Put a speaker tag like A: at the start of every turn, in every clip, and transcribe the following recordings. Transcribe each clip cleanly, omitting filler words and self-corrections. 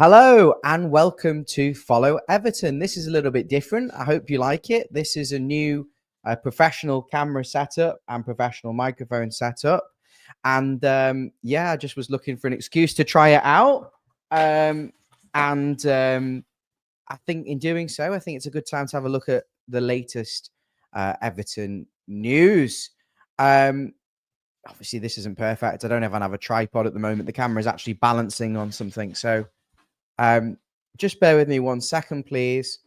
A: Hello and welcome to Follow Everton. This is a little bit different. I hope you like it. This is a new professional camera setup and professional microphone setup. And I just was looking for an excuse to try it out. And I think in doing so, I think it's a good time to have a look at the latest Everton news. Obviously, this isn't perfect. I don't even have a tripod at the moment. The camera is actually balancing on something. So just bear with me 1 second, please.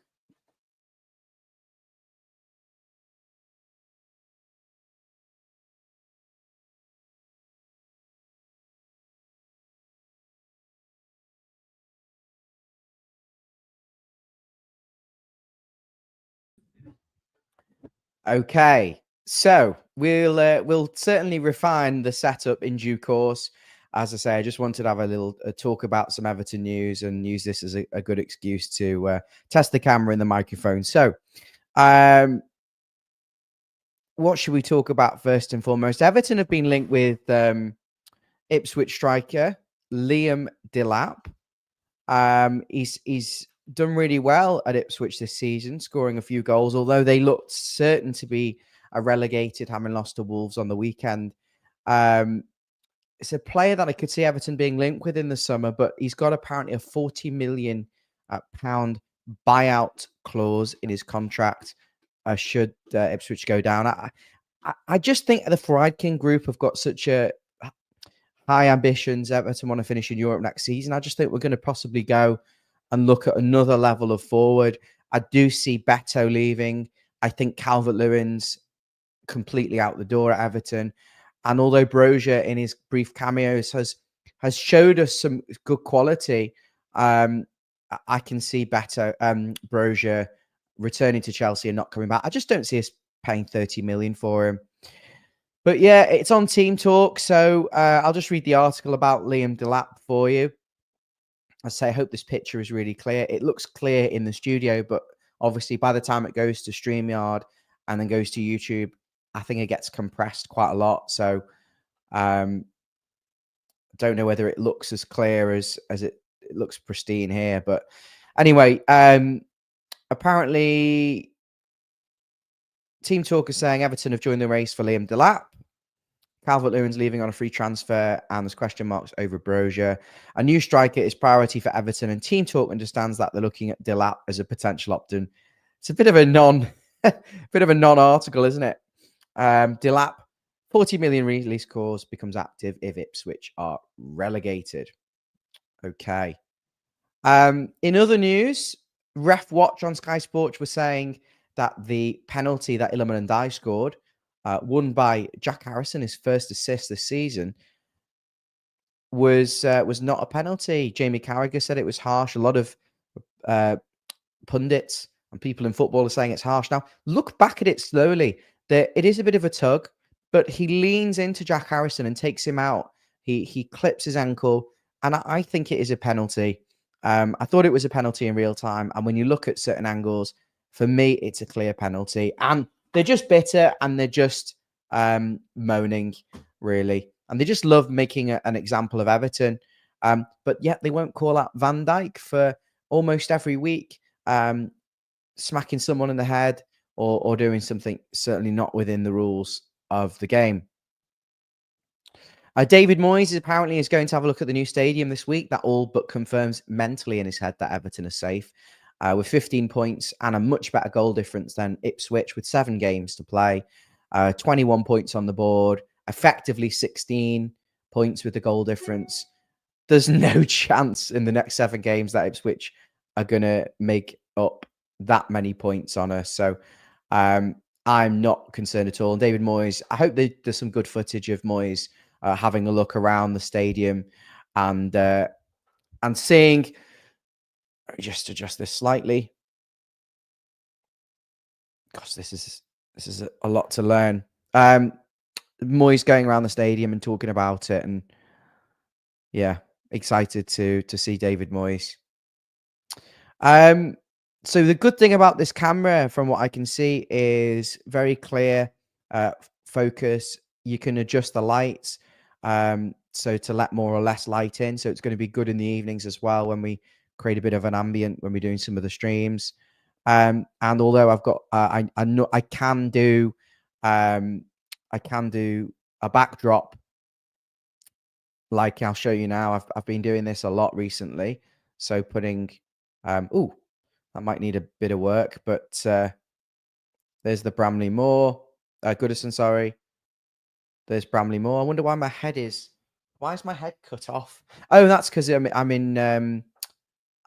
A: Okay, so we'll certainly refine the setup in due course. As I say, I just wanted to have a little talk about some Everton news and use this as a good excuse to test the camera and the microphone. So, what should we talk about first and foremost? Everton have been linked with Ipswich striker Liam Delap. He's done really well at Ipswich this season, scoring a few goals, although they looked certain to be relegated, having lost to Wolves on the weekend. It's a player that I could see Everton being linked with in the summer, but he's got apparently a £40 million buyout clause in his contract should Ipswich go down. I just think the Friedkin group have got such a high ambitions. Everton want to finish in Europe next season. I just think we're going to possibly go and look at another level of forward. I do see Beto leaving. I think Calvert-Lewin's completely out the door at Everton. And although Brozier in his brief cameos has showed us some good quality, I can see Beto, Brozier returning to Chelsea and not coming back. I just don't see us paying 30 million for him. But yeah, it's on Team Talk, so I'll just read the article about Liam Delap for you. I say, I hope this picture is really clear. It looks clear in the studio, but obviously by the time it goes to StreamYard and then goes to YouTube, I think it gets compressed quite a lot. So don't know whether it looks as clear as it looks pristine here. But anyway, apparently Team Talk is saying Everton have joined the race for Liam Delap. Calvert-Lewin's leaving on a free transfer, and there's question marks over Brozier. A new striker is priority for Everton, and Team Talk understands that they're looking at Delap as a potential option. It's a bit of a non-article, isn't it? Delap, 40 million release clause becomes active if Ipswich are relegated. Okay. In other news, Ref Watch on Sky Sports was saying that the penalty that Iliman Ndiaye scored, won by Jack Harrison, his first assist this season, was not a penalty. Jamie Carragher said it was harsh. A lot of pundits and people in football are saying it's harsh. Now, look back at it slowly. It is a bit of a tug, but he leans into Jack Harrison and takes him out. He clips his ankle, and I think it is a penalty. I thought it was a penalty in real time, and when you look at certain angles, for me, it's a clear penalty. And they're just bitter and they're just moaning, really. And they just love making an example of Everton. But yet they won't call out Van Dijk for almost every week, smacking someone in the head or doing something certainly not within the rules of the game. David Moyes apparently is going to have a look at the new stadium this week. That all but confirms mentally in his head that Everton are safe. With 15 points and a much better goal difference than Ipswich with 7 games to play. 21 points on the board, effectively 16 points with the goal difference. There's no chance in the next 7 games that Ipswich are going to make up that many points on us. So I'm not concerned at all. And David Moyes, I hope there's some good footage of Moyes having a look around the stadium and seeing... Just adjust this slightly. Gosh, this is a lot to learn. Moyes going around the stadium and talking about it, and yeah, excited to see David Moyes. So the good thing about this camera, from what I can see, is very clear focus. You can adjust the lights, so to let more or less light in. So it's going to be good in the evenings as well when we create a bit of an ambient when we're doing some of the streams. And although I've got, I know I can do a backdrop. Like I'll show you now. I've been doing this a lot recently. So putting, oh, that might need a bit of work, but there's the Bramley Moor, Goodison, sorry. There's Bramley Moor. I wonder why my head is. Why is my head cut off? Oh, that's because I'm in the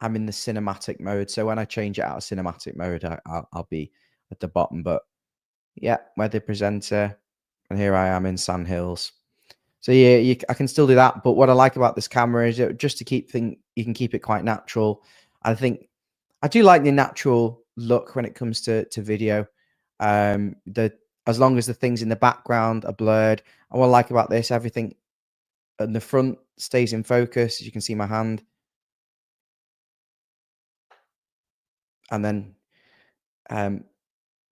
A: cinematic mode. So when I change it out of cinematic mode, I'll be at the bottom. But yeah, weather presenter, and here I am in Sandhills. So yeah, I can still do that. But what I like about this camera is just to keep you can keep it quite natural. I think I do like the natural look when it comes to video. As long as the things in the background are blurred. And what I like about this, everything in the front stays in focus. As you can see my hand. And then,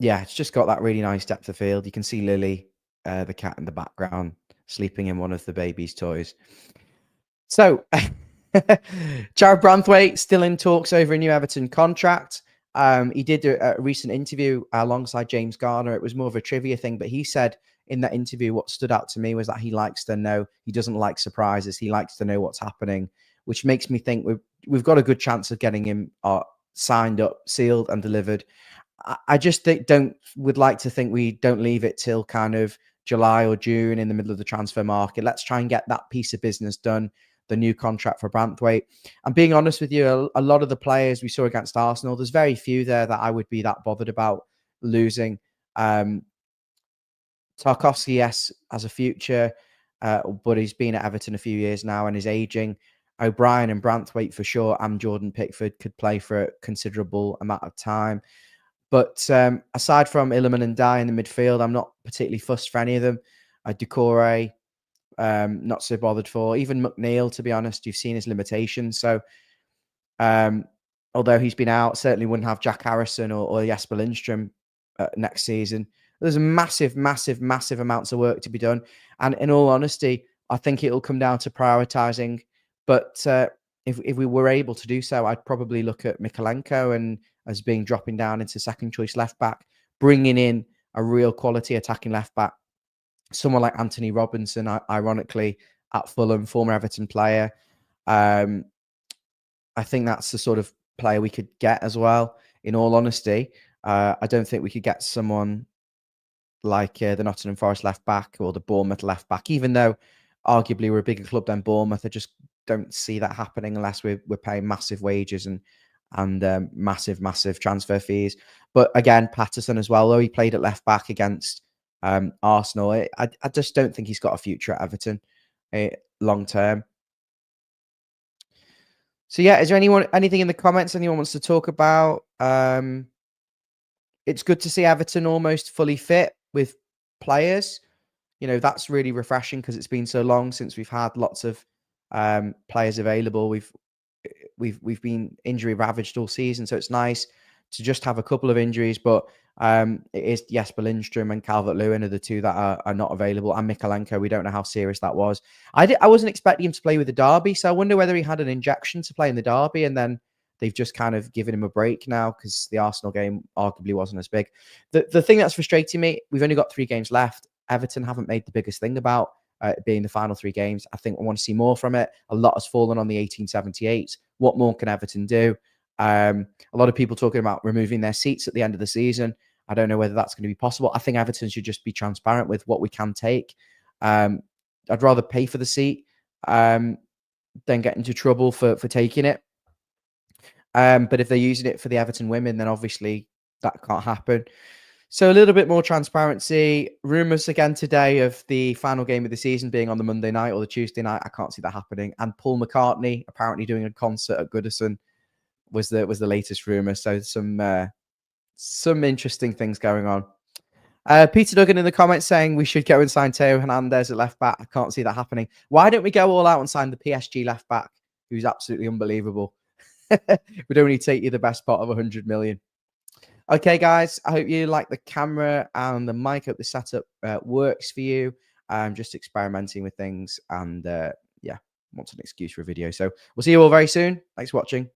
A: yeah, it's just got that really nice depth of field. You can see Lily, the cat in the background, sleeping in one of the baby's toys. So, Jared Branthwaite still in talks over a new Everton contract. He did a recent interview alongside James Garner. It was more of a trivia thing, but he said in that interview, what stood out to me was that he likes to know. He doesn't like surprises. He likes to know what's happening, which makes me think we've got a good chance of getting him signed up, sealed, and delivered. I just would like to think we don't leave it till kind of July or June in the middle of the transfer market. Let's try and get that piece of business done. The new contract for Branthwaite. I'm being honest with you, a lot of the players we saw against Arsenal, there's very few there that I would be that bothered about losing. Tarkowski, yes, has a future, but he's been at Everton a few years now and is aging. O'Brien and Branthwaite for sure, and Jordan Pickford could play for a considerable amount of time. But aside from Illiman and Dye in the midfield, I'm not particularly fussed for any of them. Doucouré, not so bothered for. Even McNeil, to be honest, you've seen his limitations. So, although he's been out, certainly wouldn't have Jack Harrison or Jesper Lindstrom next season. There's massive amounts of work to be done. And in all honesty, I think it'll come down to prioritising. But if we were able to do so, I'd probably look at Mykolenko and as being dropping down into second choice left back, bringing in a real quality attacking left back. Someone like Anthony Robinson, ironically, at Fulham, former Everton player. I think that's the sort of player we could get as well. In all honesty, I don't think we could get someone like the Nottingham Forest left back or the Bournemouth left back, even though arguably we're a bigger club than Bournemouth. I just don't see that happening unless we're paying massive wages and massive transfer fees. But again, Patterson as well, though he played at left back against Arsenal. I just don't think he's got a future at Everton long term. So yeah, is there anything in the comments anyone wants to talk about? It's good to see Everton almost fully fit with players. You know, that's really refreshing because it's been so long since we've had lots of players available. We've been injury ravaged all season, so it's nice to just have a couple of injuries. But it is Jesper Lindstrom and Calvert-Lewin are the two that are not available, and Mykolenko. We don't know how serious that was. I wasn't expecting him to play with the derby, so I wonder whether he had an injection to play in the derby, and then they've just kind of given him a break now because the Arsenal game arguably wasn't as big. The thing that's frustrating me, we've only got 3 games left. Everton haven't made the biggest thing about being the final 3 games. I think we want to see more from it. A lot has fallen on the 1878. What more can Everton do? A lot of people talking about removing their seats at the end of the season. I don't know whether that's going to be possible. I think Everton should just be transparent with what we can take. I'd rather pay for the seat than get into trouble for taking it. But if they're using it for the Everton women, then obviously that can't happen. So a little bit more transparency. Rumours again today of the final game of the season being on the Monday night or the Tuesday night. I can't see that happening. And Paul McCartney apparently doing a concert at Goodison was the latest rumour. So some interesting things going on. Peter Duggan in the comments saying we should go and sign Theo Hernandez at left back. I can't see that happening. Why don't we go all out and sign the PSG left back, who's absolutely unbelievable? Would only take you the best part of 100 million. Okay, guys, I hope you like the camera and the mic. I hope the setup works for you. I'm just experimenting with things and yeah, want an excuse for a video. So we'll see you all very soon. Thanks for watching.